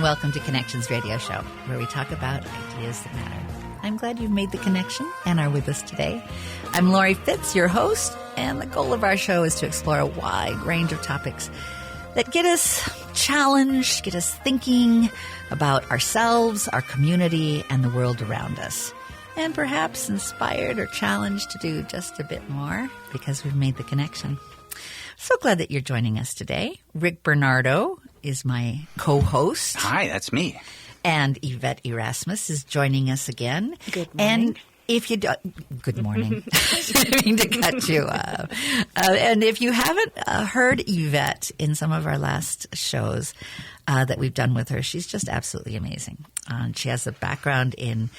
welcome to Connections Radio Show, where we talk about ideas that matter. I'm glad you've made the connection and are with us today. I'm Lori Fitz, your host, and the goal of our show is to explore a wide range of topics that get us challenged, get us thinking about ourselves, our community, and the world around us. And perhaps inspired or challenged to do just a bit more because we've made the connection. So glad that you're joining us today. Rick Bernardo is my co-host. Hi, that's me. And Yvette Erasmus is joining us again. Good morning. And if you do, good morning. I didn't mean to cut you off. And if you haven't heard Yvette in some of our last shows that we've done with her, she's just absolutely amazing. She has a background in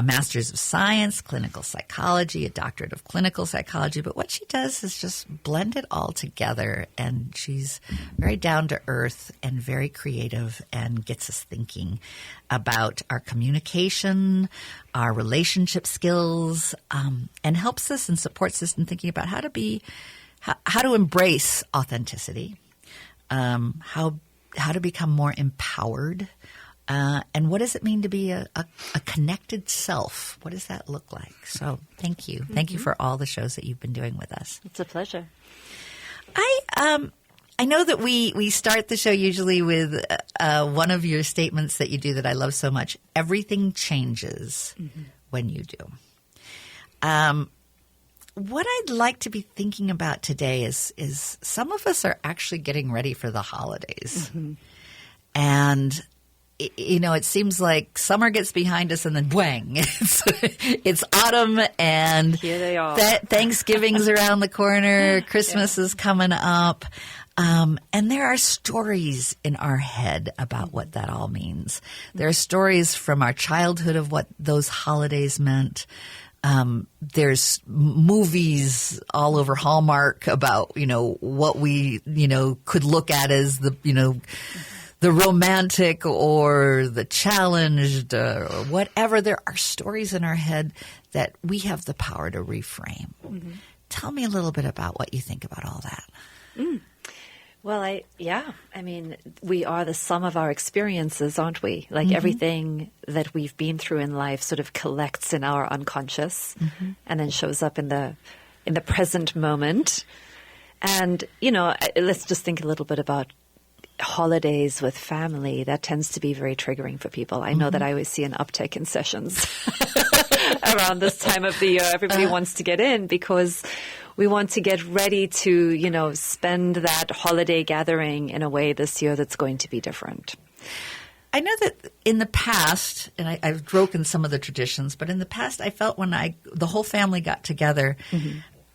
Master's of Science, clinical psychology, a doctorate of clinical psychology. But what she does is just blend it all together. And she's very down to earth and very creative and gets us thinking about our communication, our relationship skills, and helps us and supports us in thinking about how to embrace authenticity, how to become more empowered. And what does it mean to be a connected self? What does that look like? So thank you. Thank you for all the shows that you've been doing with us. It's a pleasure. I know that we start the show usually with one of your statements that you do that I love so much. Everything changes when you do. What I'd like to be thinking about today is some of us are actually getting ready for the holidays. And you know, it seems like summer gets behind us and then bang, it's autumn and here they are. Thanksgiving's around the corner, Christmas is coming up. And there are stories in our head about what that all means. There are stories from our childhood of what those holidays meant. There's movies all over Hallmark about, what we, could look at as the romantic or the challenged or whatever. There are stories in our head that we have the power to reframe. Tell me a little bit about what you think about all that. Well, I mean, we are the sum of our experiences, aren't we? Like everything that we've been through in life sort of collects in our unconscious and then shows up in the present moment. And, let's just think a little bit about holidays with family. That tends to be very triggering for people. I know that I always see an uptick in sessions around this time of the year. Everybody wants to get in because we want to get ready to, spend that holiday gathering in a way this year that's going to be different. I know that in the past, and I've broken some of the traditions, but in the past I felt when the whole family got together,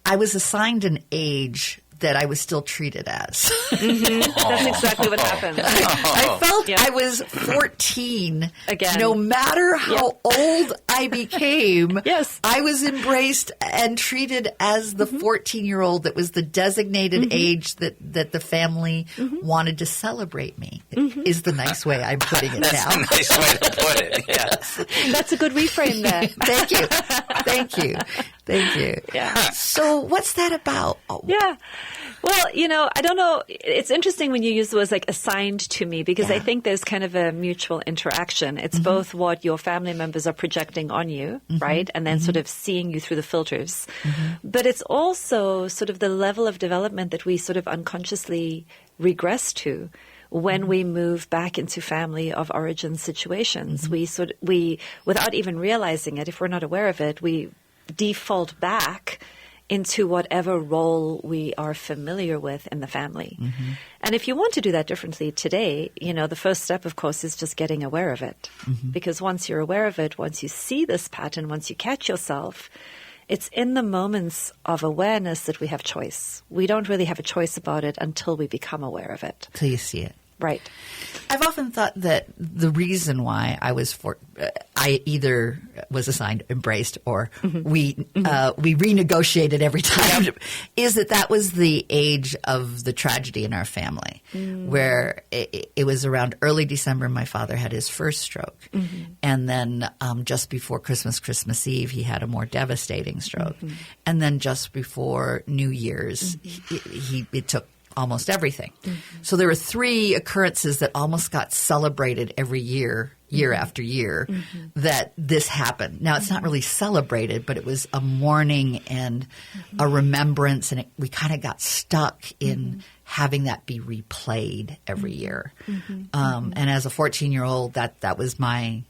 I was assigned an age that I was still treated as. That's exactly what happened. I felt I was 14. Again. No matter how old I became, I was embraced and treated as the 14-year-old that was the designated age that the family wanted to celebrate me, is the nice way I'm putting it That's now. a nice way to put it, yes. That's a good reframe there. Thank you. Yeah. So what's that about? Yeah. Well, I don't know. It's interesting when you use the words like assigned to me because I think there's kind of a mutual interaction. It's both what your family members are projecting on you, right? And then sort of seeing you through the filters. But it's also sort of the level of development that we sort of unconsciously regress to when we move back into family of origin situations. We, without even realizing it, if we're not aware of it, we default back into whatever role we are familiar with in the family. And if you want to do that differently today, the first step, of course, is just getting aware of it. Because once you're aware of it, once you see this pattern, once you catch yourself, it's in the moments of awareness that we have choice. We don't really have a choice about it until we become aware of it. Till you see it. Right. I've often thought that the reason why I either was assigned, embraced, or we renegotiated every time is that was the age of the tragedy in our family, where it was around early December. My father had his first stroke, and then just before Christmas Eve, he had a more devastating stroke, and then just before New Year's, it took almost everything. So there were 3 occurrences that almost got celebrated every year after year, that this happened. Now, it's not really celebrated, but it was a mourning and a remembrance, and we kind of got stuck in having that be replayed every year. And as a 14-year-old, that was my,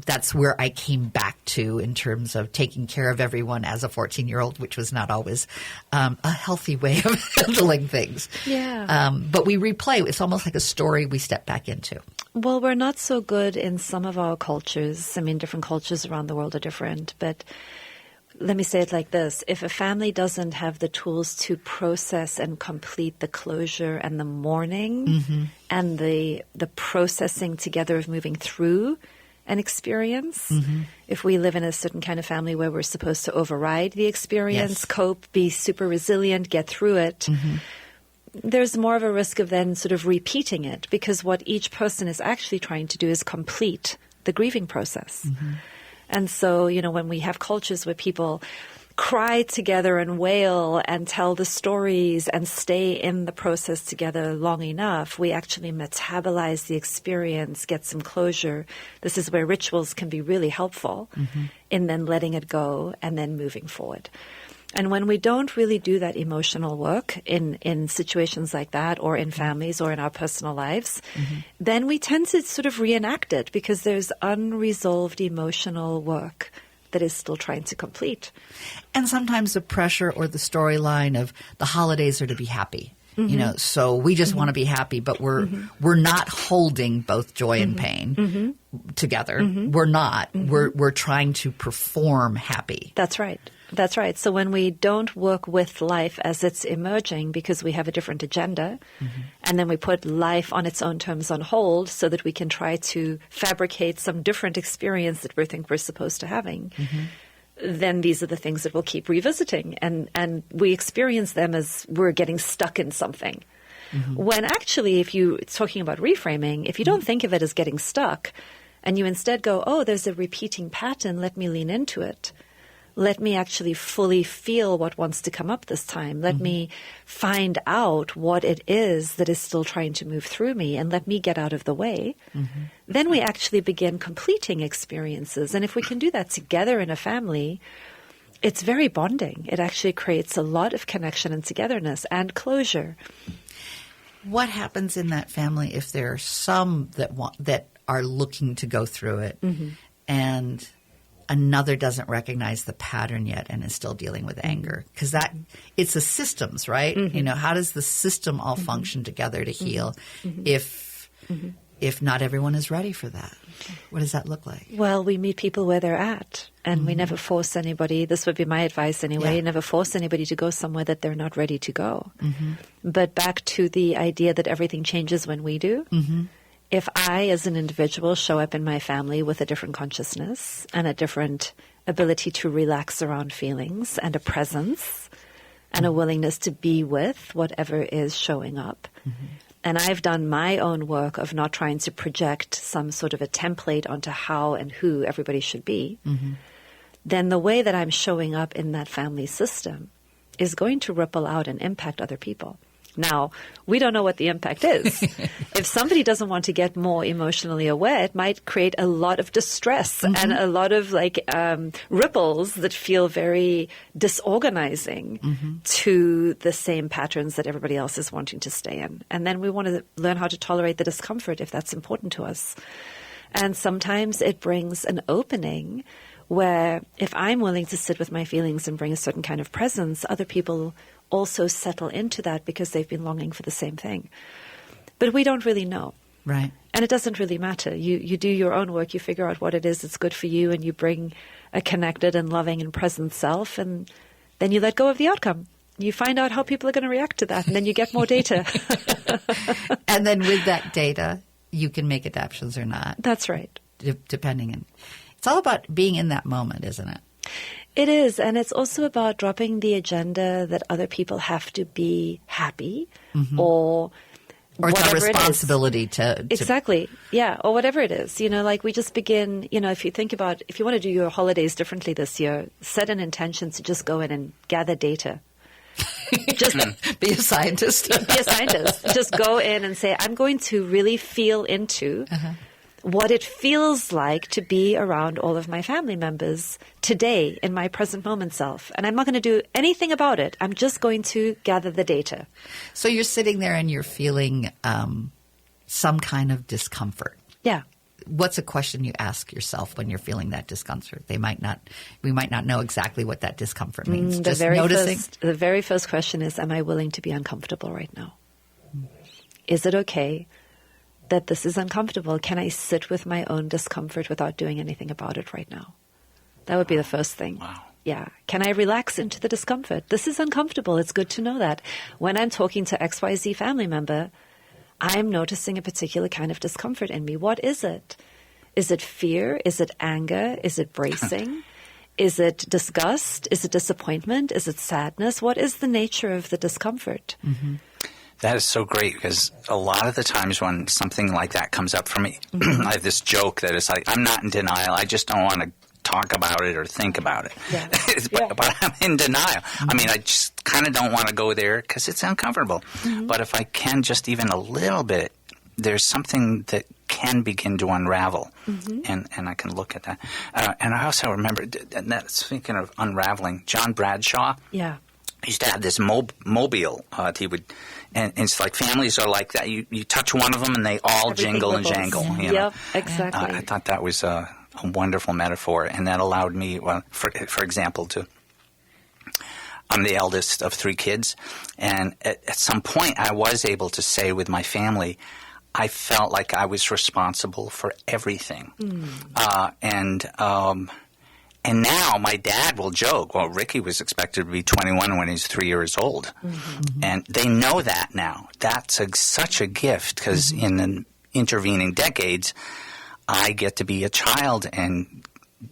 that's where I came back to in terms of taking care of everyone as a 14-year-old, which was not always a healthy way of handling things. Yeah. But we replay. It's almost like a story we step back into. Well, we're not so good in some of our cultures. I mean, different cultures around the world are different. But let me say it like this. If a family doesn't have the tools to process and complete the closure and the mourning and the processing together of moving through an experience, if we live in a certain kind of family where we're supposed to override the experience, cope, be super resilient, get through it, there's more of a risk of then sort of repeating it, because what each person is actually trying to do is complete the grieving process. And so, when we have cultures where people cry together and wail and tell the stories and stay in the process together long enough, we actually metabolize the experience, get some closure. This is where rituals can be really helpful in then letting it go and then moving forward. And when we don't really do that emotional work in situations like that, or in families or in our personal lives, then we tend to sort of reenact it, because there's unresolved emotional work that is still trying to complete. And sometimes the pressure or the storyline of the holidays are to be happy. So we just want to be happy, but we're not holding both joy and pain together. We're not. We're trying to perform happy. That's right. That's right. So when we don't work with life as it's emerging because we have a different agenda, and then we put life on its own terms on hold so that we can try to fabricate some different experience that we think we're supposed to having, then these are the things that we'll keep revisiting. And we experience them as we're getting stuck in something. When actually, if you're talking about reframing, if you don't think of it as getting stuck, and you instead go, oh, there's a repeating pattern, let me lean into it. Let me actually fully feel what wants to come up this time. Let me find out what it is that is still trying to move through me, and let me get out of the way. Then we actually begin completing experiences. And if we can do that together in a family, it's very bonding. It actually creates a lot of connection and togetherness and closure. What happens in that family if there are some that are looking to go through it, and another doesn't recognize the pattern yet and is still dealing with anger? Because it's the systems, right? How does the system all function together to heal if not everyone is ready for that? What does that look like? Well, we meet people where they're at, and we never force anybody. This would be my advice anyway. Never force anybody to go somewhere that they're not ready to go. But back to the idea that everything changes when we do. If I, as an individual, show up in my family with a different consciousness and a different ability to relax around feelings and a presence and a willingness to be with whatever is showing up, and I've done my own work of not trying to project some sort of a template onto how and who everybody should be, then the way that I'm showing up in that family system is going to ripple out and impact other people. Now, we don't know what the impact is. If somebody doesn't want to get more emotionally aware, it might create a lot of distress and a lot of ripples that feel very disorganizing to the same patterns that everybody else is wanting to stay in. And then we want to learn how to tolerate the discomfort if that's important to us. And sometimes it brings an opening where if I'm willing to sit with my feelings and bring a certain kind of presence, other people also settle into that because they've been longing for the same thing. But we don't really know. Right. And it doesn't really matter. You do your own work, you figure out what it is that's good for you, and you bring a connected and loving and present self, and then you let go of the outcome. You find out how people are going to react to that, and then you get more data. And then with that data, you can make adaptations or not. That's right. Depending. It's all about being in that moment, isn't it? It is, and it's also about dropping the agenda that other people have to be happy or it's our responsibility to exactly, yeah, or whatever it is. We just begin, if you think about, if you want to do your holidays differently this year, set an intention to just go in and gather data. Just Be a scientist. be a scientist. Just go in and say, I'm going to really feel into what it feels like to be around all of my family members today in my present moment self. And I'm not going to do anything about it. I'm just going to gather the data. So you're sitting there and you're feeling some kind of discomfort. Yeah. What's a question you ask yourself when you're feeling that discomfort? We might not know exactly what that discomfort means. Just noticing. The very first question is, am I willing to be uncomfortable right now? Is it okay that this is uncomfortable? Can I sit with my own discomfort without doing anything about it right now? That would be the first thing. Wow. Yeah. Can I relax into the discomfort? This is uncomfortable. It's good to know that. When I'm talking to XYZ family member, I'm noticing a particular kind of discomfort in me. What is it? Is it fear? Is it anger? Is it bracing? Is it disgust? Is it disappointment? Is it sadness? What is the nature of the discomfort? Mm-hmm. That is so great, because a lot of the times when something like that comes up for me, I have this joke that it's like, I'm not in denial. I just don't want to talk about it or think about it. Yeah. But I'm in denial. I mean, I just kind of don't want to go there because it's uncomfortable. But if I can just even a little bit, there's something that can begin to unravel, and I can look at that. And I also remember, speaking of unraveling, John Bradshaw used to have this mobile. He would, and it's like families are like that. You touch one of them and they all Everything jingle and ripples. jangle. Yeah. You know? Yep, exactly. I thought that was a wonderful metaphor, and that allowed me, for example, I'm the eldest of 3 kids, and at some point I was able to say with my family, I felt like I was responsible for everything. And now my dad will joke, well, Ricky was expected to be 21 when he's 3 years old. And they know that now. That's such a gift, because in the intervening decades, I get to be a child and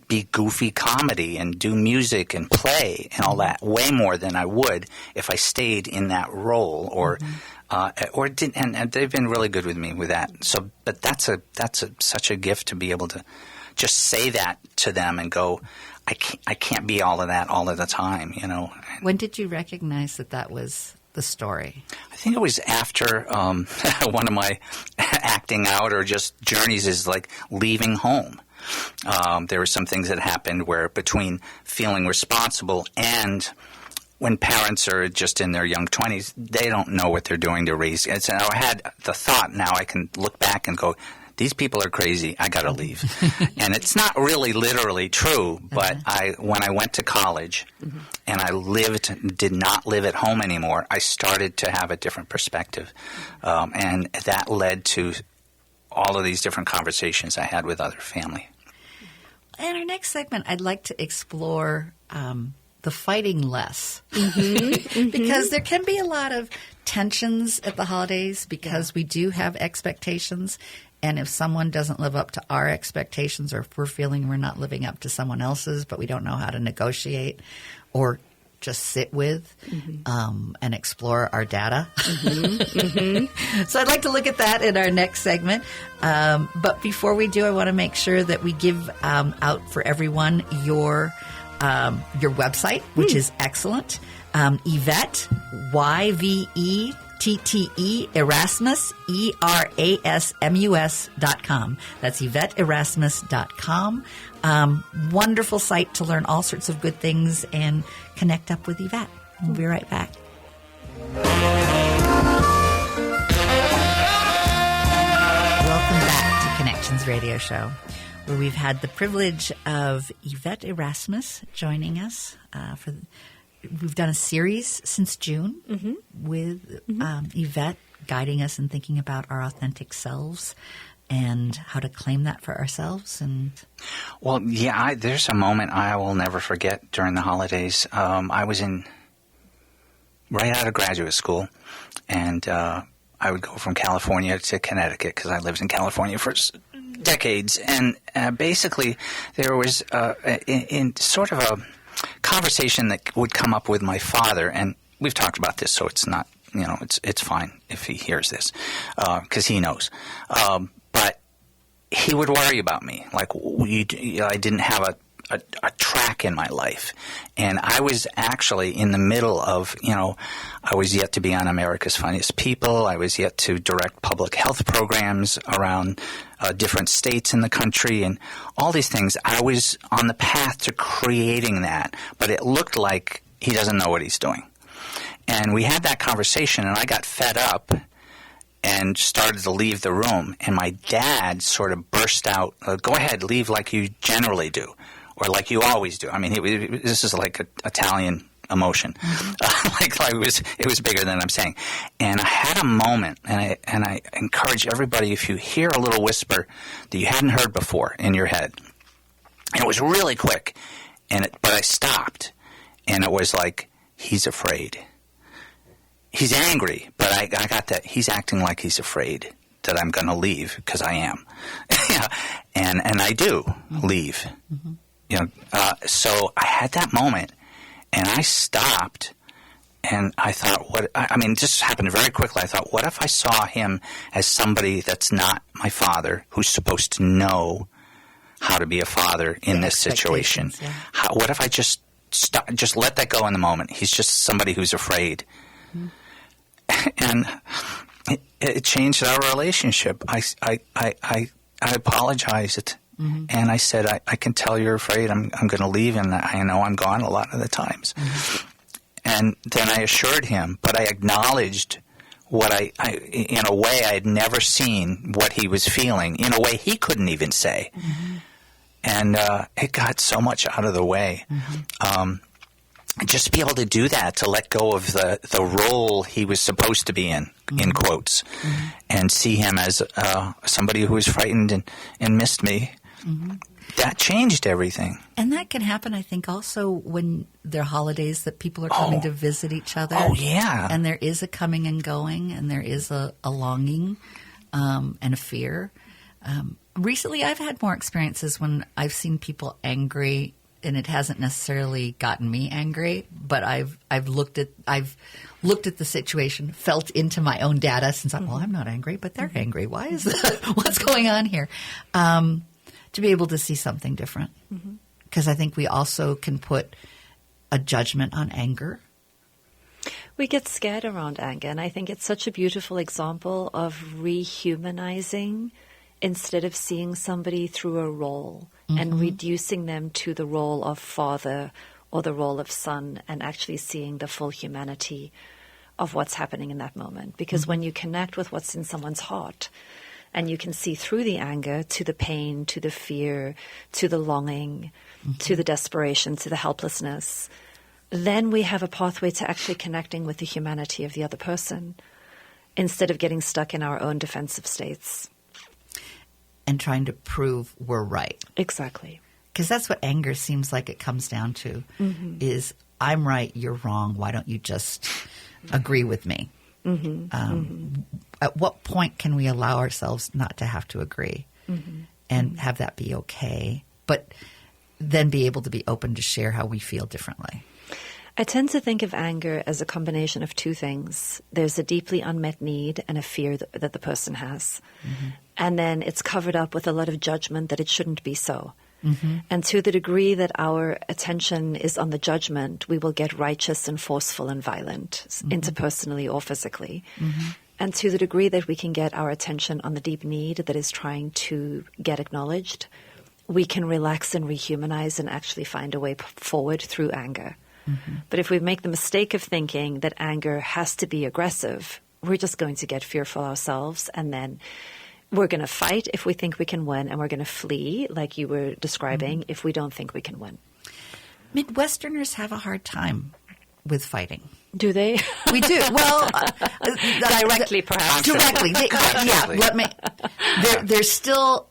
be goofy comedy and do music and play and all that way more than I would if I stayed in that role or didn't. And they've been really good with me with that. So, but that's such a gift to be able to just say that to them and go, I can't be all of that all of the time, you know. When did you recognize that was the story? I think it was after one of my acting out or just journeys is like leaving home. There were some things that happened where between feeling responsible and when parents are just in their young 20s, they don't know what they're doing to raise. And so I had the thought, now I can look back and go, these people are crazy. I got to leave. And it's not really literally true, but when I went to college and I did not live at home anymore, I started to have a different perspective. And that led to all of these different conversations I had with other family. In our next segment, I'd like to explore the fighting less. Because there can be a lot of tensions at the holidays because we do have expectations. And if someone doesn't live up to our expectations, or if we're feeling we're not living up to someone else's, but we don't know how to negotiate or just sit with and explore our data. So I'd like to look at that in our next segment. But before we do, I want to make sure that we give out for everyone your website, which is excellent. Yvette, YVETTE, Erasmus, ERASMUS.com. That's YvetteErasmus.com. Wonderful site to learn all sorts of good things and connect up with Yvette. We'll be right back. Welcome back to Connections Radio Show, where we've had the privilege of Yvette Erasmus joining us we've done a series since June with Yvette guiding us and thinking about our authentic selves and how to claim that for ourselves. And well, yeah, there's a moment I will never forget during the holidays. I was right out of graduate school, and I would go from California to Connecticut because I lived in California for decades. And basically, there was in sort of a conversation that would come up with my father, and we've talked about this, so it's not, it's fine if he hears this, because he knows. But he would worry about me, like I didn't have a track in my life. And I was actually in the middle of, I was yet to be on America's Funniest People. I was yet to direct public health programs around different states in the country and all these things. I was on the path to creating that, but it looked like he doesn't know what he's doing. And we had that conversation, and I got fed up and started to leave the room. And my dad sort of burst out, go ahead, leave like you generally do, or like you always do. I mean, this is like an Italian emotion. It was bigger than I'm saying. And I had a moment, and I encourage everybody, if you hear a little whisper that you hadn't heard before in your head, and it was really quick, but I stopped, and it was like, he's afraid. He's angry, but I got that. He's acting like he's afraid that I'm going to leave, because I am. and I do leave. Mm-hmm. So I had that moment, and I stopped, and I thought, it just happened very quickly. I thought, what if I saw him as somebody that's not my father, who's supposed to know how to be a father in this situation? Yeah. What if I just let that go in the moment? He's just somebody who's afraid. Mm-hmm. And it changed our relationship. I apologized, mm-hmm. and I said, I can tell you're afraid I'm going to leave, and I know I'm gone a lot of the times. Mm-hmm. And then I assured him, but I acknowledged what I in a way I had never seen what he was feeling, in a way he couldn't even say. Mm-hmm. And it got so much out of the way. Mm-hmm. Just to be able to do that, to let go of the role he was supposed to be in quotes, mm-hmm. and see him as somebody who was frightened and missed me, mm-hmm. that changed everything. And that can happen, I think, also when there are holidays that people are coming to visit each other. Oh, yeah. And there is a coming and going, and there is a longing and a fear. Recently, I've had more experiences when I've seen people angry, and it hasn't necessarily gotten me angry, but I've looked at the situation, felt into my own data, since I'm not angry, but they're angry. Why is that? What's going on here? To be able to see something different, because I think we also can put a judgment on anger. We get scared around anger, and I think it's such a beautiful example of rehumanizing instead of seeing somebody through a role, mm-hmm. and reducing them to the role of father or the role of son, and actually seeing the full humanity of what's happening in that moment. Because when you connect with what's in someone's heart, and you can see through the anger to the pain, to the fear, to the longing, to the desperation, to the helplessness, then we have a pathway to actually connecting with the humanity of the other person, instead of getting stuck in our own defensive states. And trying to prove we're right. Exactly. Because that's what anger seems like it comes down to, is I'm right, you're wrong, why don't you just agree with me? At what point can we allow ourselves not to have to agree and have that be okay, but then be able to be open to share how we feel differently? I tend to think of anger as a combination of two things. There's a deeply unmet need and a fear that the person has. And then it's covered up with a lot of judgment that it shouldn't be so. And to the degree that our attention is on the judgment, we will get righteous and forceful and violent, interpersonally or physically. And to the degree that we can get our attention on the deep need that is trying to get acknowledged, we can relax and rehumanize and actually find a way forward through anger. But if we make the mistake of thinking that anger has to be aggressive, we're just going to get fearful ourselves, and then we're going to fight if we think we can win, and we're going to flee, like you were describing, if we don't think we can win. Midwesterners have a hard time with fighting. Do they? We do. Well, directly, perhaps. Directly. There's still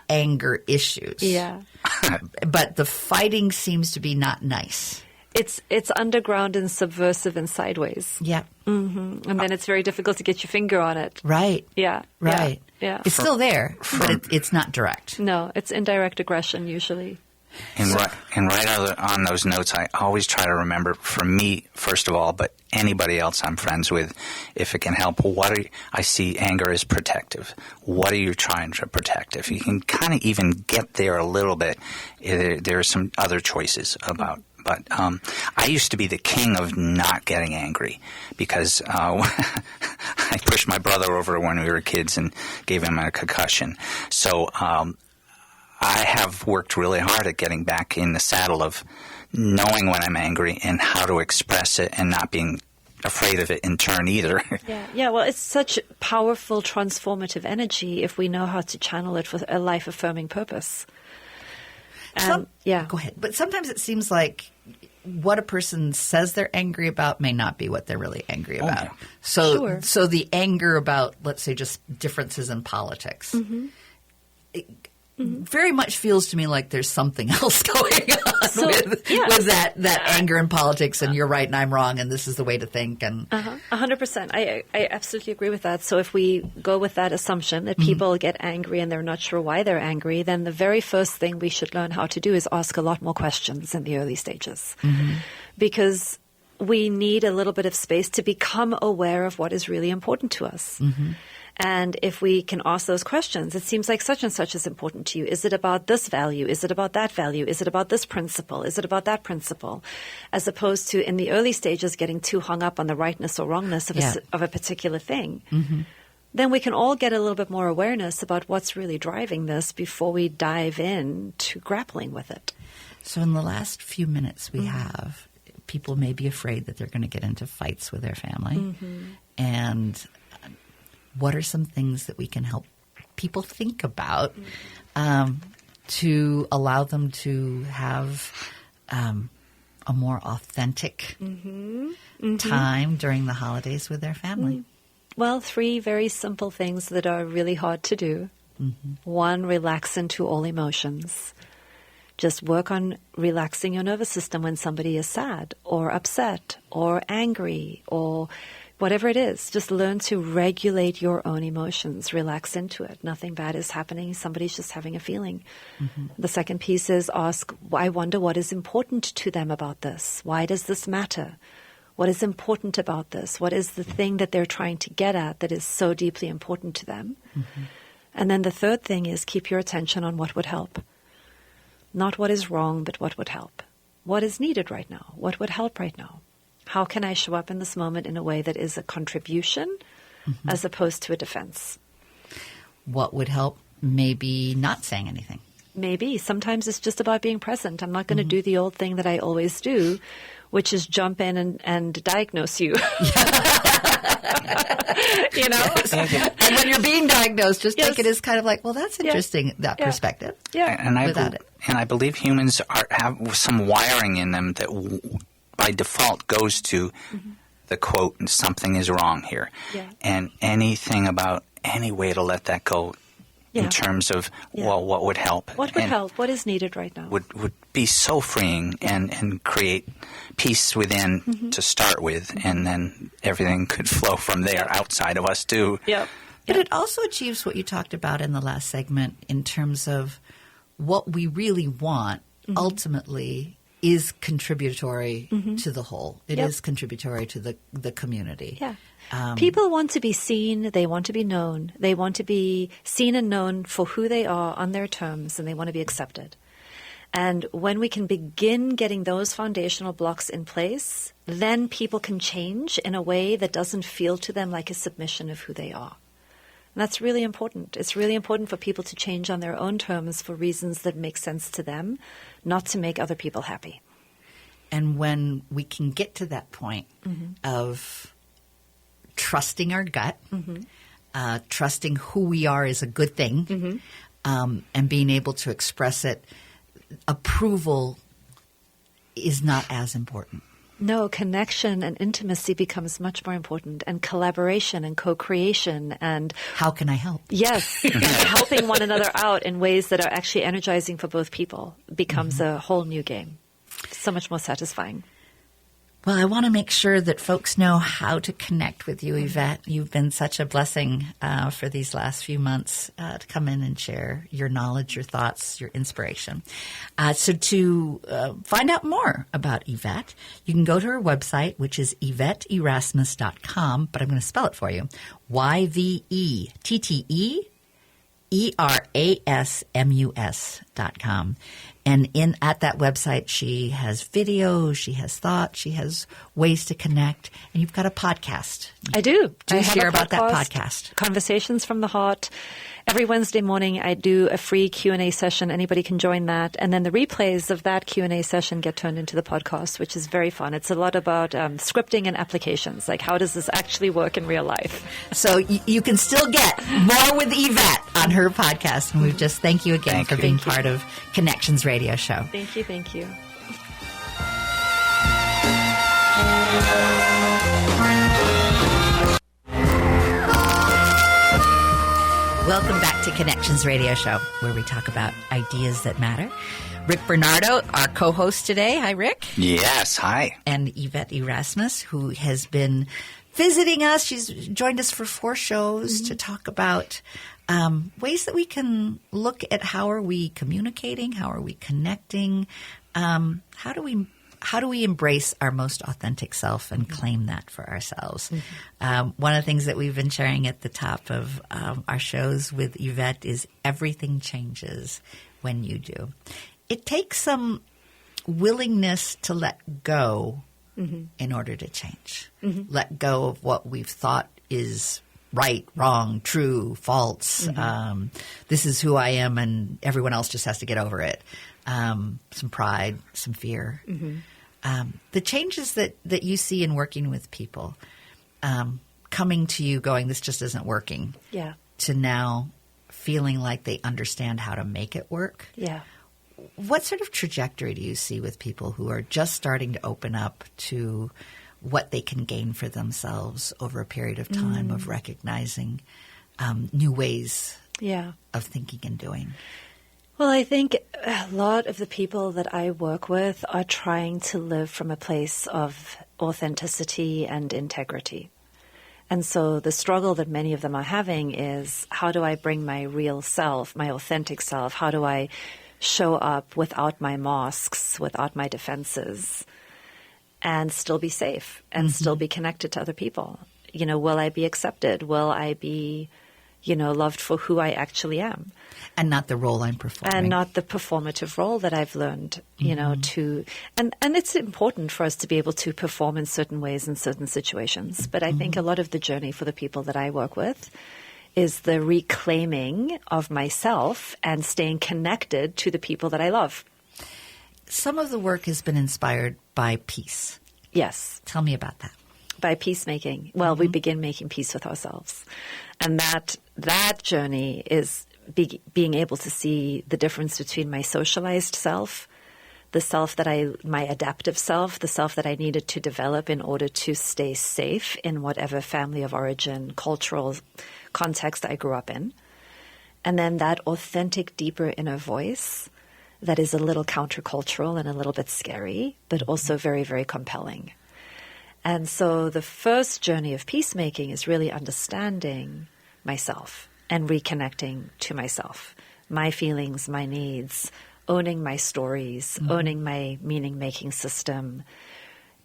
anger issues. Yeah. But the fighting seems to be not nice. It's underground and subversive and sideways. Yeah. And then it's very difficult to get your finger on it. Right. Yeah. Right. Yeah. It's still there, but it's not direct. No, it's indirect aggression usually. And right on those notes, I always try to remember, for me, first of all, but anybody else I'm friends with, if it can help, I see anger as protective. What are you trying to protect? If you can kind of even get there a little bit, there are some other choices about. But I used to be the king of not getting angry because I pushed my brother over when we were kids and gave him a concussion. So I have worked really hard at getting back in the saddle of knowing when I'm angry and how to express it and not being afraid of it in turn either. Yeah. Well, it's such powerful transformative energy if we know how to channel it for a life-affirming purpose. Go ahead. But sometimes it seems like what a person says they're angry about may not be what they're really angry about. Yeah. So the anger about, let's say, just differences in politics, it very much feels to me like there's something else going on with that anger in politics, and you're right and I'm wrong, and this is the way to think. And 100%. I absolutely agree with that. So if we go with that assumption that people get angry and they're not sure why they're angry, then the very first thing we should learn how to do is ask a lot more questions in the early stages. Because we need a little bit of space to become aware of what is really important to us. And if we can ask those questions, it seems like such and such is important to you. Is it about this value? Is it about that value? Is it about this principle? Is it about that principle? As opposed to in the early stages getting too hung up on the rightness or wrongness of a particular thing. Then we can all get a little bit more awareness about what's really driving this before we dive in to grappling with it. So in the last few minutes we have, people may be afraid that they're going to get into fights with their family. And what are some things that we can help people think about to allow them to have a more authentic time during the holidays with their family? Well, 3 very simple things that are really hard to do. 1, relax into all emotions. Just work on relaxing your nervous system when somebody is sad or upset or angry or whatever it is. Just learn to regulate your own emotions. Relax into it. Nothing bad is happening. Somebody's just having a feeling. The second piece is ask, I wonder what is important to them about this. Why does this matter? What is important about this? What is the thing that they're trying to get at that is so deeply important to them? And then the third thing is keep your attention on what would help. Not what is wrong, but what would help. What is needed right now? What would help right now? How can I show up in this moment in a way that is a contribution as opposed to a defense? What would help? Maybe not saying anything. Maybe. Know, it's just about being present. I'm not going to do the old thing that I always do, which is jump in and diagnose you. You know? And when you're being diagnosed, just take it as kind of like, well, that's interesting, that perspective. And I believe humans have some wiring in them that by default goes to the quote, something is wrong here. And anything about any way to let that go in terms of, well, what would help? What would help? What is needed right now? Would be so freeing and create peace within to start with, and then everything could flow from there outside of us too. But it also achieves what you talked about in the last segment in terms of what we really want ultimately is contributory to the whole. It is contributory to the community. People want to be seen. They want to be known. They want to be seen and known for who they are on their terms, and they want to be accepted. And when we can begin getting those foundational blocks in place, then people can change in a way that doesn't feel to them like a submission of who they are. And that's really important. It's really important for people to change on their own terms for reasons that make sense to them, not to make other people happy. And when we can get to that point of trusting our gut, trusting who we are is a good thing, and being able to express it, approval is not as important. No, connection and intimacy becomes much more important, and collaboration and co-creation and... How can I help? Yes, and helping one another out in ways that are actually energizing for both people becomes a whole new game. So much more satisfying. Well, I want to make sure that folks know how to connect with you, Yvette. You've been such a blessing for these last few months to come in and share your knowledge, your thoughts, your inspiration. So to find out more about Yvette, you can go to her website, which is YvetteErasmus.com, but I'm going to spell it for you. YvetteErasmus.com. And at that website, she has videos, she has thoughts, she has ways to connect, and you've got a podcast. I do. Do I have share a about that podcast. Conversations from the Heart. Every Wednesday morning, I do a free Q&A session. Anybody can join that. And then the replays of that Q&A session get turned into the podcast, which is very fun. It's a lot about scripting and applications. Like, how does this actually work in real life? So you can still get more with Yvette on her podcast. And we just thank you again for being part of Connections Radio Show. Thank you. Thank you. Welcome back to Connections Radio Show, where we talk about ideas that matter. Rick Bernardo, our co-host today. Hi, Rick. Yes, hi. And Yvette Erasmus, who has been visiting us. She's joined us for 4 shows to talk about ways that we can look at how are we communicating, how are we connecting, how do we embrace our most authentic self and claim that for ourselves? One of the things that we've been sharing at the top of our shows with Yvette is everything changes when you do. It takes some willingness to let go in order to change. Let go of what we've thought is right, wrong, true, false. This is who I am and everyone else just has to get over it. Some pride, some fear. The changes that you see in working with people, coming to you going, this just isn't working, to now feeling like they understand how to make it work. What sort of trajectory do you see with people who are just starting to open up to what they can gain for themselves over a period of time of recognizing new ways of thinking and doing? Well, I think a lot of the people that I work with are trying to live from a place of authenticity and integrity. And so the struggle that many of them are having is, how do I bring my real self, my authentic self? How do I show up without my masks, without my defenses, and still be safe and still be connected to other people? You know, will I be accepted? Will I be, loved for who I actually am? And not the role I'm performing. And not the performative role that I've learned, to, and it's important for us to be able to perform in certain ways in certain situations. But I think a lot of the journey for the people that I work with is the reclaiming of myself and staying connected to the people that I love. Some of the work has been inspired by peace. Yes. Tell me about that. By peacemaking. Well, we begin making peace with ourselves. And that journey is being able to see the difference between my socialized self, the self that my adaptive self, the self that I needed to develop in order to stay safe in whatever family of origin, cultural context I grew up in. And then that authentic, deeper inner voice that is a little countercultural and a little bit scary, but also very, very compelling. And so the first journey of peacemaking is really understanding myself and reconnecting to myself, my feelings, my needs, owning my stories, owning my meaning-making system,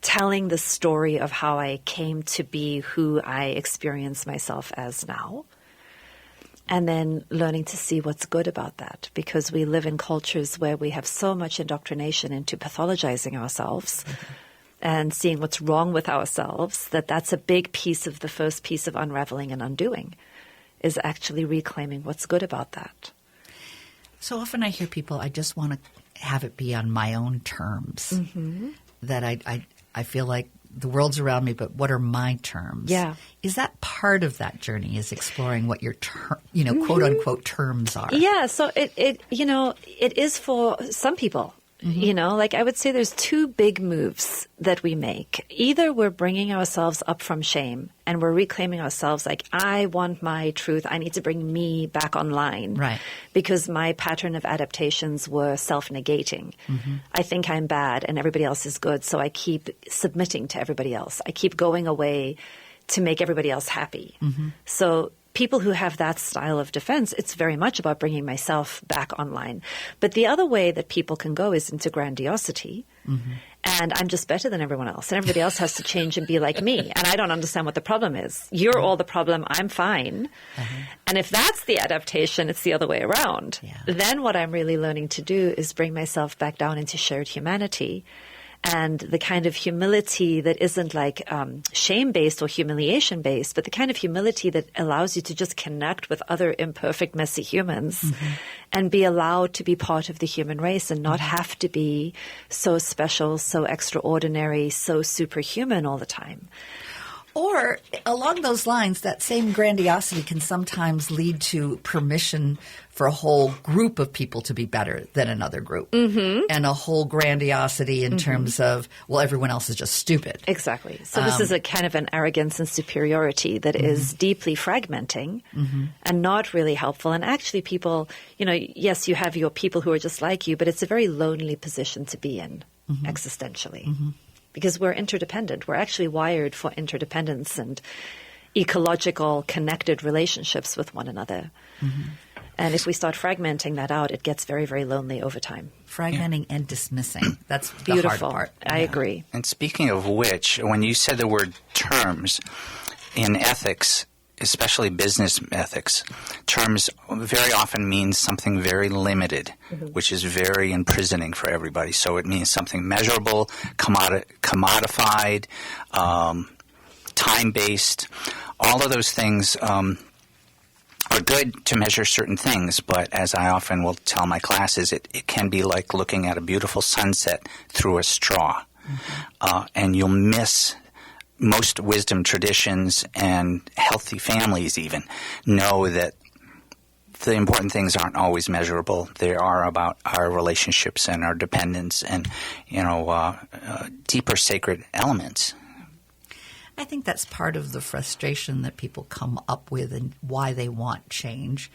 telling the story of how I came to be who I experience myself as now, and then learning to see what's good about that, because we live in cultures where we have so much indoctrination into pathologizing ourselves and seeing what's wrong with ourselves, that's a big piece of the first piece of unraveling and undoing, is actually reclaiming what's good about that. So often I hear people, I just want to have it be on my own terms, that I feel like the world's around me, but what are my terms? Yeah. Is that part of that journey, is exploring what your, quote unquote terms are? Yeah. So it is for some people. You know, like I would say there's two big moves that we make. Either we're bringing ourselves up from shame and we're reclaiming ourselves like, I want my truth. I need to bring me back online. Right. Because my pattern of adaptations were self-negating. I think I'm bad and everybody else is good. So I keep submitting to everybody else. I keep going away to make everybody else happy. So people who have that style of defense, it's very much about bringing myself back online. But the other way that people can go is into grandiosity. And I'm just better than everyone else. And everybody else has to change and be like me. And I don't understand what the problem is. You're all the problem. I'm fine. And if that's the adaptation, it's the other way around. Then what I'm really learning to do is bring myself back down into shared humanity. And the kind of humility that isn't like shame-based or humiliation-based, but the kind of humility that allows you to just connect with other imperfect, messy humans and be allowed to be part of the human race and not have to be so special, so extraordinary, so superhuman all the time. Or along those lines, that same grandiosity can sometimes lead to permission for a whole group of people to be better than another group. And a whole grandiosity in terms of, well, everyone else is just stupid. Exactly. So this is a kind of an arrogance and superiority that is deeply fragmenting and not really helpful. And actually people, you know, yes, you have your people who are just like you, but it's a very lonely position to be in existentially. Because we're interdependent. We're actually wired for interdependence and ecological connected relationships with one another. And if we start fragmenting that out, it gets very, very lonely over time. Fragmenting and dismissing. That's the Beautiful. hard part. I agree. And speaking of which, when you said the word terms, in ethics, especially business ethics, terms very often means something very limited, which is very imprisoning for everybody. So it means something measurable, commodified, time-based. All of those things are good to measure certain things, but as I often will tell my classes, it can be like looking at a beautiful sunset through a straw. And you'll miss most wisdom traditions and healthy families even know that the important things aren't always measurable. They are about our relationships and our dependence and, you know, deeper sacred elements. I think that's part of the frustration that people come up with and why they want change.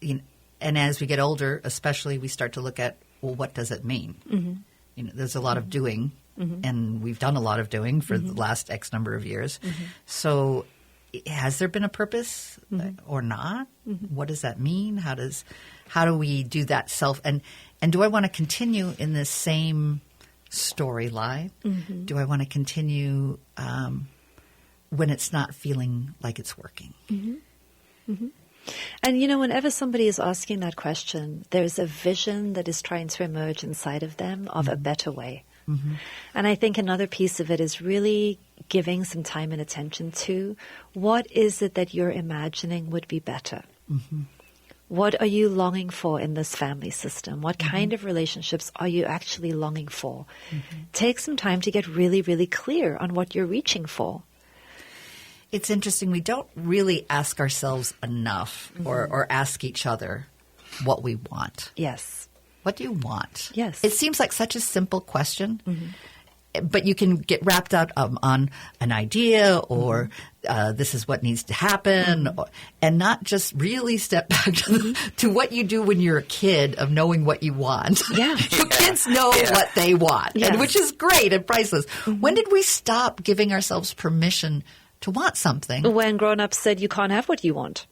You know, and as we get older, especially, we start to look at, well, what does it mean? You know, there's a lot of doing. And we've done a lot of doing for the last X number of years. So has there been a purpose or not? What does that mean? How do we do that self? And do I want to continue in this same storyline? Do I want to continue when it's not feeling like it's working? And, you know, whenever somebody is asking that question, there's a vision that is trying to emerge inside of them of a better way. And I think another piece of it is really giving some time and attention to what is it that you're imagining would be better? What are you longing for in this family system? What kind of relationships are you actually longing for? Take some time to get really, really clear on what you're reaching for. It's interesting. We don't really ask ourselves enough or ask each other what we want. Yes. What do you want? Yes. It seems like such a simple question, but you can get wrapped up on an idea or this is what needs to happen and not just really step back to what you do when you're a kid of knowing what you want. Kids know what they want, and which is great and priceless. When did we stop giving ourselves permission to want something? When grown-ups said you can't have what you want.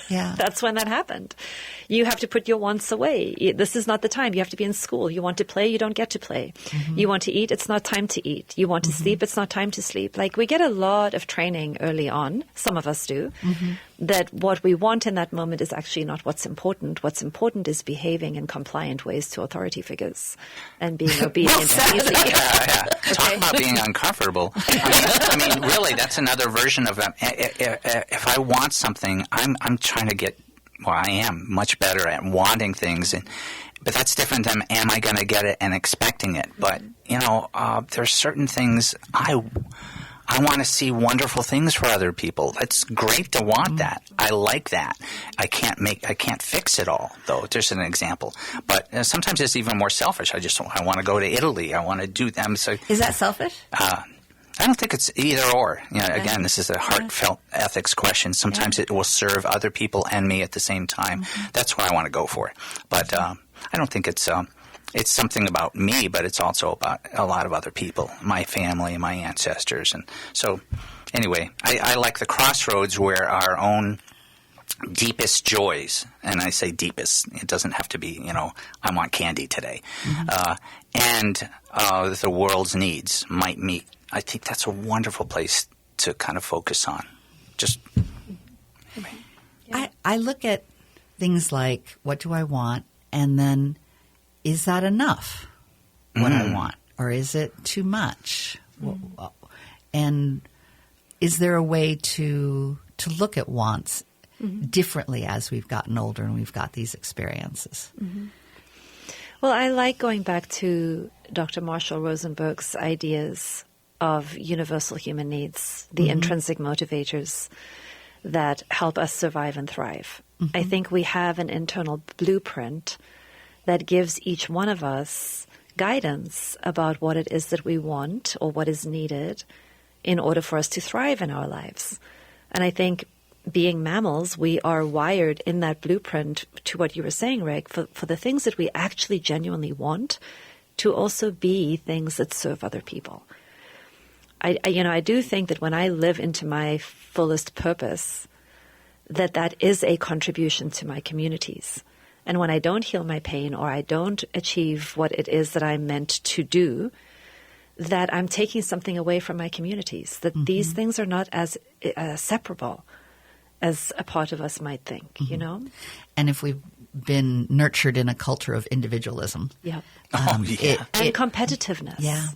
That's when that happened. You have to put your wants away. This is not the time. You have to be in school. You want to play, you don't get to play. You want to eat, it's not time to eat. You want to sleep, it's not time to sleep. Like, we get a lot of training early on, some of us do, that what we want in that moment is actually not what's important. What's important is behaving in compliant ways to authority figures and being obedient and easy. Talk about being uncomfortable. I mean, really, that's another version of if I want something, I'm trying to get, well, I am much better at wanting things, but that's different than am I going to get it and expecting it. But, you know, there's certain things I I want to see wonderful things for other people. It's great to want that. I like that. I can't fix it all, though. There's an example. But sometimes it's even more selfish. I want to go to Italy. I want to do them. So Is that selfish? I don't think it's either or. Again, this is a heartfelt ethics question. Sometimes it will serve other people and me at the same time. That's what I want to go for. But I don't think it's something about me, but it's also about a lot of other people, my family, my ancestors. And so anyway, I like the crossroads where our own deepest joys, and I say deepest, it doesn't have to be, I want candy today, and the world's needs might meet. I think that's a wonderful place to kind of focus on. Just anyway. I look at things like, what do I want? And then, is that enough, what I want? Or is it too much? And is there a way to look at wants differently as we've gotten older and we've got these experiences? Well, I like going back to Dr. Marshall Rosenberg's ideas of universal human needs, the intrinsic motivators that help us survive and thrive. I think we have an internal blueprint that gives each one of us guidance about what it is that we want or what is needed in order for us to thrive in our lives. And I think being mammals, we are wired in that blueprint to what you were saying, Rick, for the things that we actually genuinely want to also be things that serve other people. I do think that when I live into my fullest purpose, that is a contribution to my communities. And when I don't heal my pain or I don't achieve what it is that I'm meant to do, that I'm taking something away from my communities, that these things are not as separable as a part of us might think, And if we've been nurtured in a culture of individualism. And competitiveness.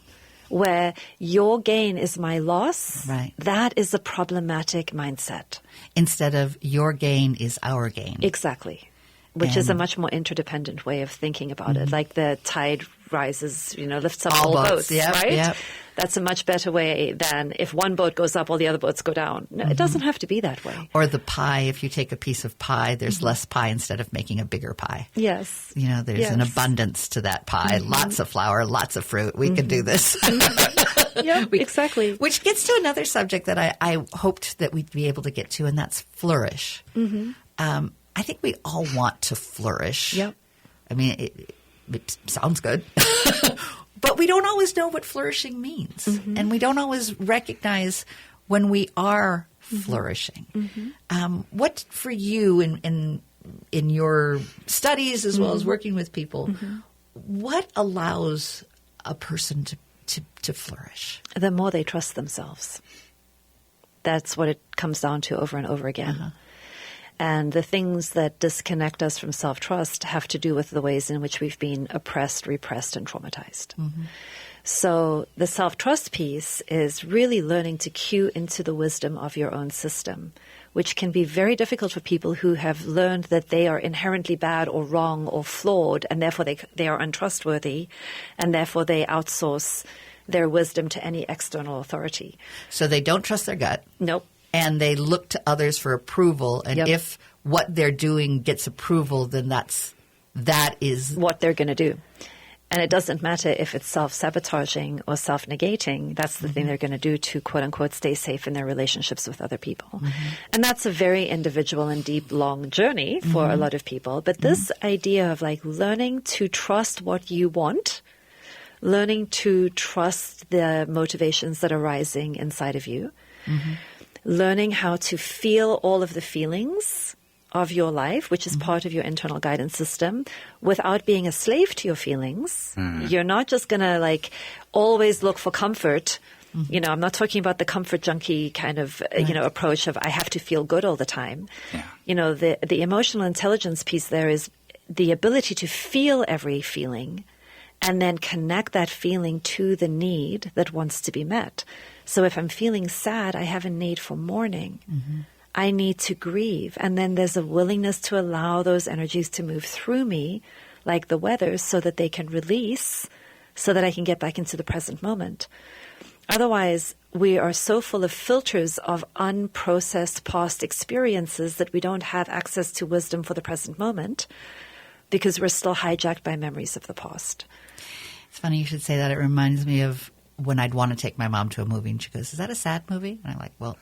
Where your gain is my loss, right. That is a problematic mindset. Instead of your gain is our gain. Exactly. Which is a much more interdependent way of thinking about it. Like the tide rises, lifts up all boats, right? Yep. That's a much better way than if one boat goes up, all the other boats go down. No, it doesn't have to be that way. Or the pie, if you take a piece of pie, there's less pie instead of making a bigger pie. Yes. There's an abundance to that pie. Lots of flour, lots of fruit. We can do this. Yeah, exactly. Which gets to another subject that I hoped that we'd be able to get to, and that's flourish. I think we all want to flourish. Yep. I mean, it sounds good. But we don't always know what flourishing means. And we don't always recognize when we are flourishing. What for you in your studies as well as working with people, what allows a person to flourish? The more they trust themselves. That's what it comes down to over and over again. And the things that disconnect us from self-trust have to do with the ways in which we've been oppressed, repressed, and traumatized. So the self-trust piece is really learning to cue into the wisdom of your own system, which can be very difficult for people who have learned that they are inherently bad or wrong or flawed, and therefore they are untrustworthy, and therefore they outsource their wisdom to any external authority. So they don't trust their gut. Nope. And they look to others for approval. And if what they're doing gets approval, then that is what they're going to do. And it doesn't matter if it's self-sabotaging or self-negating. That's the thing they're going to do to, quote unquote, stay safe in their relationships with other people. And that's a very individual and deep, long journey for a lot of people. But this idea of learning to trust what you want, learning to trust the motivations that are rising inside of you, learning how to feel all of the feelings of your life, which is part of your internal guidance system, without being a slave to your feelings. You're not just going to always look for comfort. I'm not talking about the comfort junkie kind of, approach of I have to feel good all the time. The emotional intelligence piece there is the ability to feel every feeling and then connect that feeling to the need that wants to be met. So if I'm feeling sad, I have a need for mourning. I need to grieve. And then there's a willingness to allow those energies to move through me like the weather so that they can release, so that I can get back into the present moment. Otherwise, we are so full of filters of unprocessed past experiences that we don't have access to wisdom for the present moment because we're still hijacked by memories of the past. It's funny you should say that. It reminds me of when I'd want to take my mom to a movie, and she goes, "Is that a sad movie?" And I'm like, "Well,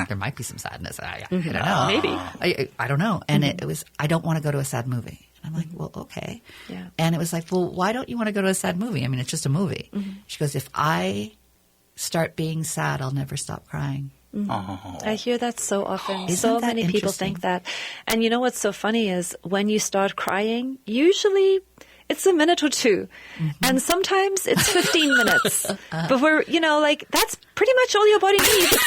there might be some sadness. I don't know. Maybe. I don't know." And it was, "I don't want to go to a sad movie." And I'm like, "Well, okay." Yeah. And it was like, "Well, why don't you want to go to a sad movie? I mean, it's just a movie." She goes, "If I start being sad, I'll never stop crying." Oh. I hear that so often. Isn't So that many people interesting? think that. And you know what's so funny is when you start crying, usually it's a minute or two. And sometimes it's 15 minutes. But we're, like, that's pretty much all your body needs.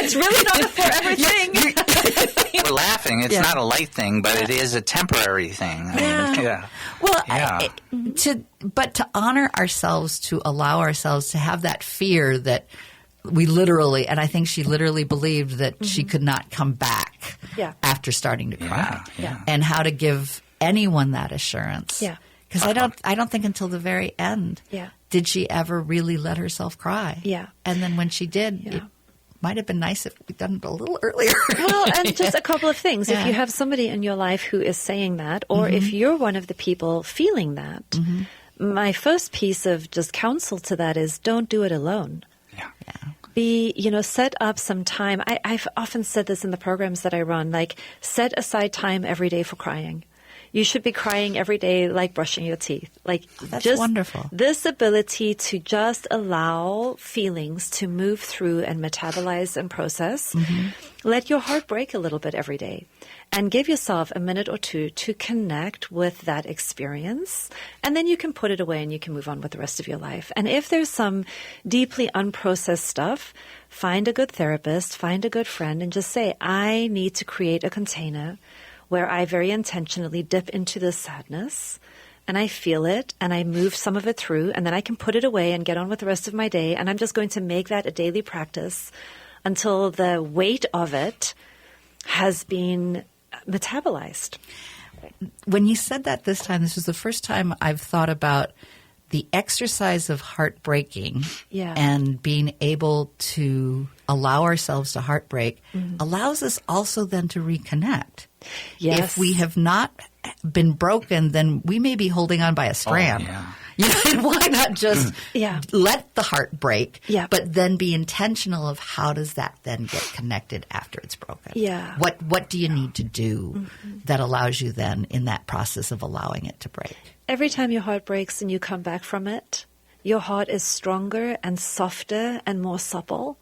It's really not a forever thing. We're laughing. It's not a light thing, but it is a temporary thing. I mean, yeah. Well, Yeah. to honor ourselves, to allow ourselves to have that fear that we literally, and I think she literally believed that she could not come back Yeah. after starting to cry, Yeah. and how to give anyone that assurance. Yeah. Because I don't think until the very end Yeah. did she ever really let herself cry. Yeah. And then when she did, Yeah. it might have been nice if we'd done it a little earlier. Well, and just a couple of things. Yeah. If you have somebody in your life who is saying that, or if you're one of the people feeling that, my first piece of just counsel to that is don't do it alone. Yeah. Set up some time. I've often said this in the programs that I run, like set aside time every day for crying. You should be crying every day like brushing your teeth. Like That's just wonderful. This ability to just allow feelings to move through and metabolize and process. Let your heart break a little bit every day. And give yourself a minute or two to connect with that experience. And then you can put it away and you can move on with the rest of your life. And if there's some deeply unprocessed stuff, find a good therapist, find a good friend, and just say, I need to create a container where I very intentionally dip into this sadness and I feel it and I move some of it through and then I can put it away and get on with the rest of my day. And I'm just going to make that a daily practice until the weight of it has been metabolized. When you said that this time, this was the first time I've thought about the exercise of heartbreaking Yeah. and being able to allow ourselves to heartbreak allows us also then to reconnect. Yes. If we have not been broken, then we may be holding on by a strand. yeah. And why not just Yeah. let the heart break, Yeah. but then be intentional of how does that then get connected after it's broken? Yeah. What do you need to do that allows you then in that process of allowing it to break? Every time your heart breaks and you come back from it, your heart is stronger and softer and more supple,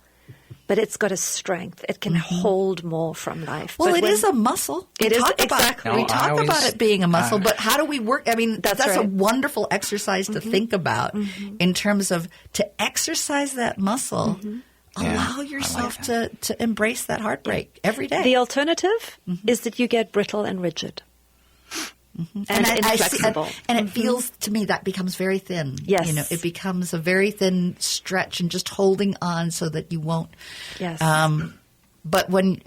but it's got a strength. It can hold more from life. Well, But it is a muscle. It is, About, exactly. We No, talk I always- about it being a muscle, but how do we work? I mean, That's that's a right. wonderful exercise to think about in terms of to exercise that muscle. Yeah, Allow I yourself like to embrace that heartbreak every day. The alternative is that you get brittle and rigid. And I see- inflexible. and it feels to me that becomes very thin. Yes. It becomes a very thin stretch and just holding on so that you won't. Yes. But when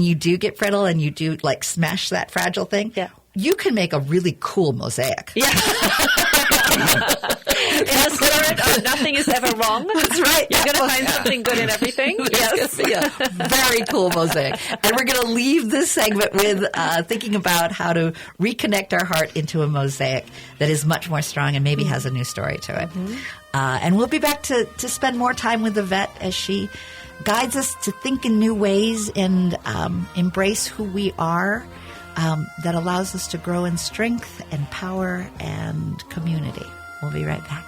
you do get brittle and you do like smash that fragile thing, Yeah. you can make a really cool mosaic. Yeah. In the spirit of nothing is ever wrong. That's right. You're going to find something good in everything. Yes. Yeah. Very cool mosaic. And we're going to leave this segment with thinking about how to reconnect our heart into a mosaic that is much more strong and maybe has a new story to it. And we'll be back to spend more time with Yvette as she guides us to think in new ways and embrace who we are. That allows us to grow in strength and power and community. We'll be right back.